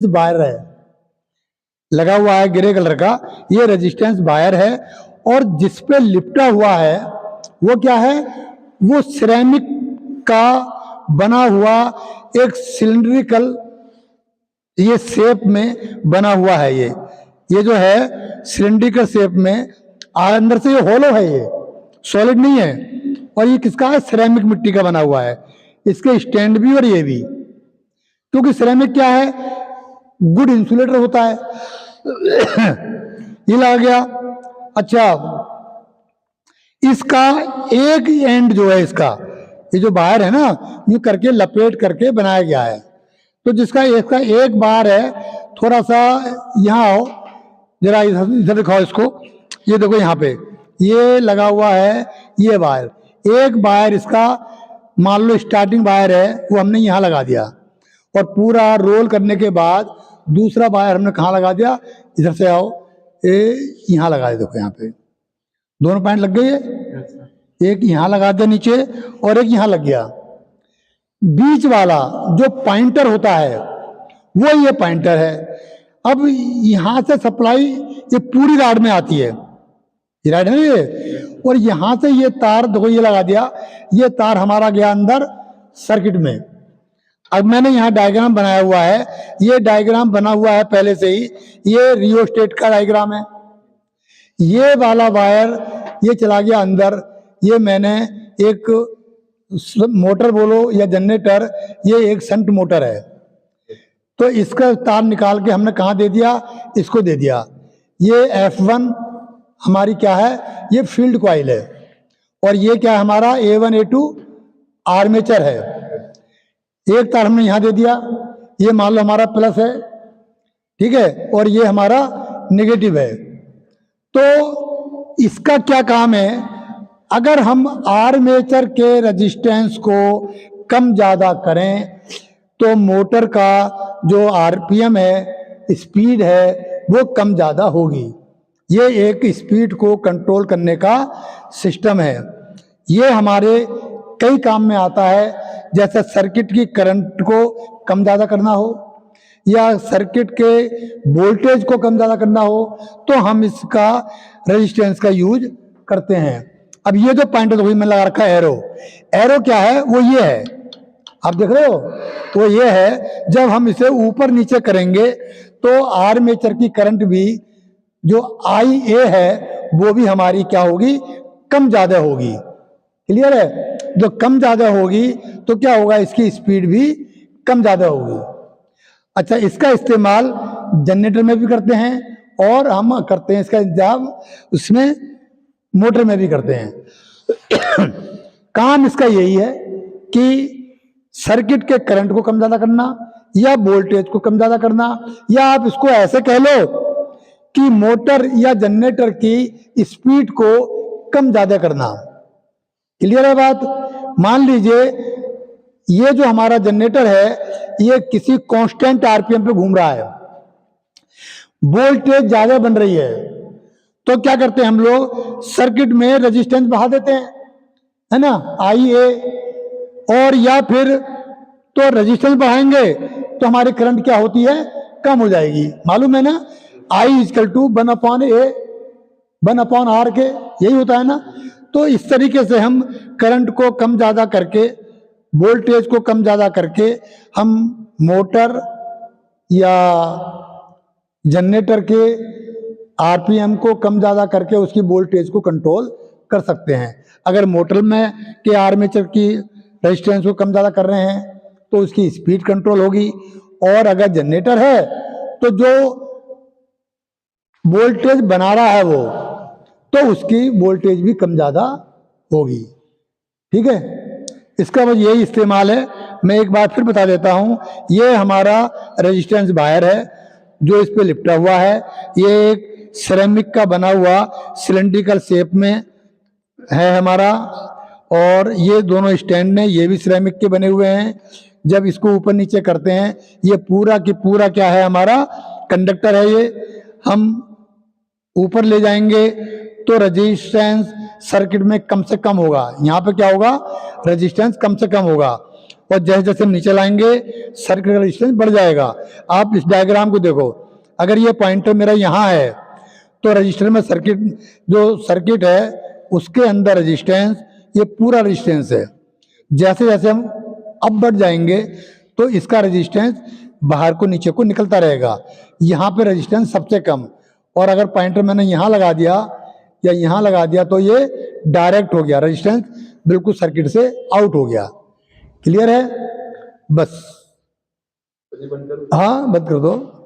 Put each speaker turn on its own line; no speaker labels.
Wire है लगा हुआ है ग्रे कलर का, ये रेजिस्टेंस वायर है। और जिस पे लिपटा हुआ है वो क्या है, वो सिरेमिक का बना हुआ एक सिलिंड्रिकल ये शेप में बना हुआ है। ये जो है सिलिंड्रिकल शेप में, अंदर से ये होलो है, ये सॉलिड नहीं है। और ये किसका है, सिरेमिक मिट्टी का बना हुआ है। इसके स्टैंड भी और ये भी, क्योंकि सिरेमिक क्या है, गुड इंसुलेटर होता है। ये लगा गया। अच्छा, इसका एक एंड जो है, इसका ये जो बाहर है ना, ये करके लपेट करके बनाया गया है। तो जिसका इसका एक बार है, थोड़ा सा यहाँ आओ जरा, इधर दिखाओ इसको। ये देखो यहाँ पे ये लगा हुआ है, ये वायर, एक वायर इसका मान लो स्टार्टिंग वायर है, वो हमने यहाँ लगा दिया। और पूरा रोल करने के बाद दूसरा वायर हमने कहाँ लगा दिया, इधर से आओ, ये यहाँ लगा दिया। देखो यहाँ पे दोनों पॉइंट लग गए है, एक यहाँ लगा दिया नीचे और एक यहाँ लग गया। बीच वाला जो पॉइंटर होता है वो ये पॉइंटर है। अब यहाँ से सप्लाई ये पूरी राड में आती है, ये राड है ना ये, और यहाँ से ये तार देखो ये लगा दिया, ये तार हमारा गया अंदर सर्किट में। अब मैंने यहाँ डायग्राम बनाया हुआ है, ये डायग्राम बना हुआ है पहले से ही, ये रियोस्टेट का डायग्राम है। ये वाला वायर ये चला गया अंदर, ये मैंने एक मोटर बोलो या जनरेटर, ये एक शंट मोटर है, तो इसका तार निकाल के हमने कहाँ दे दिया, इसको दे दिया। ये F1 हमारी क्या है, ये फील्ड कॉइल है। और ये क्या है हमारा A1 A2 आर्मेचर है। एक तार हमने यहाँ दे दिया, ये मान लो हमारा प्लस है, ठीक है, और ये हमारा नेगेटिव है। तो इसका क्या काम है, अगर हम आर्मेचर के रेजिस्टेंस को कम ज़्यादा करें तो मोटर का जो आरपीएम है, स्पीड है, वो कम ज़्यादा होगी। ये एक स्पीड को कंट्रोल करने का सिस्टम है। ये हमारे कई काम में आता है, जैसे सर्किट की करंट को कम ज़्यादा करना हो या सर्किट के वोल्टेज को कम ज़्यादा करना हो, तो हम इसका रेजिस्टेंस का यूज करते हैं। अब ये जो पॉइंट मैंने लगा रखा है एरो, एरो क्या है, वो ये है, आप देख रहे हो, वो ये है। जब हम इसे ऊपर नीचे करेंगे तो आर्मेचर की करंट भी जो IA है वो भी हमारी क्या होगी, कम ज़्यादा होगी। क्लियर है, जो कम ज़्यादा होगी तो क्या होगा, इसकी स्पीड भी कम ज़्यादा होगी। अच्छा, इसका इस्तेमाल जनरेटर में भी करते हैं और हम करते हैं इसका इंतजाम उसमें मोटर में भी करते हैं। काम इसका यही है कि सर्किट के करंट को कम ज़्यादा करना या वोल्टेज को कम ज़्यादा करना, या आप इसको ऐसे कह लो कि मोटर या जनरेटर की स्पीड को कम ज़्यादा करना। क्लियर है बात। मान लीजिए ये जो हमारा जनरेटर है, ये किसी कांस्टेंट आरपीएम पे घूम रहा है, वोल्टेज ज्यादा बन रही है, तो क्या करते हैं हम लोग, सर्किट में रेजिस्टेंस बढ़ा देते हैं, है ना, IA, और या फिर तो रेजिस्टेंस बढ़ाएंगे तो हमारी करंट क्या होती है, कम हो जाएगी। मालूम है ना, I = 1/A 1/R के, यही होता है ना। तो इस तरीके से हम करंट को कम ज़्यादा करके, वोल्टेज को कम ज़्यादा करके, हम मोटर या जनरेटर के आरपीएम को कम ज़्यादा करके उसकी वोल्टेज को कंट्रोल कर सकते हैं। अगर मोटर में के आर्मेचर की रेजिस्टेंस को कम ज़्यादा कर रहे हैं तो उसकी स्पीड कंट्रोल होगी, और अगर जनरेटर है तो जो वोल्टेज बना रहा है वो, तो उसकी वोल्टेज भी कम ज़्यादा होगी। ठीक है, इसका बस यही इस्तेमाल है। मैं एक बार फिर बता देता हूँ, ये हमारा रेजिस्टेंस वायर है जो इस पे लिपटा हुआ है। ये एक सिरेमिक का बना हुआ सिलेंड्रिकल शेप में है हमारा, और ये दोनों स्टैंड हैं, ये भी सिरेमिक के बने हुए हैं। जब इसको ऊपर नीचे करते हैं, ये पूरा की पूरा क्या है, हमारा कंडक्टर है। ये हम ऊपर ले जाएंगे तो रेजिस्टेंस सर्किट में कम से कम होगा। यहाँ पे क्या होगा, रेजिस्टेंस कम से कम होगा। और जैसे जैसे हम नीचे लाएंगे सर्किट का रेजिस्टेंस बढ़ जाएगा। आप इस डायग्राम को देखो, अगर ये पॉइंटर मेरा यहाँ है तो रजिस्टर में सर्किट, जो सर्किट है उसके अंदर रेजिस्टेंस, ये पूरा रेजिस्टेंस है। जैसे जैसे हम अब बढ़ जाएंगे तो इसका रेजिस्टेंस बाहर को नीचे को निकलता रहेगा। यहाँ पे रेजिस्टेंस सबसे कम, और अगर पॉइंटर मैंने यहाँ लगा दिया या यहाँ लगा दिया तो ये डायरेक्ट हो गया, रेजिस्टेंस बिल्कुल सर्किट से आउट हो गया। क्लियर है? बस हाँ, बंद कर दो।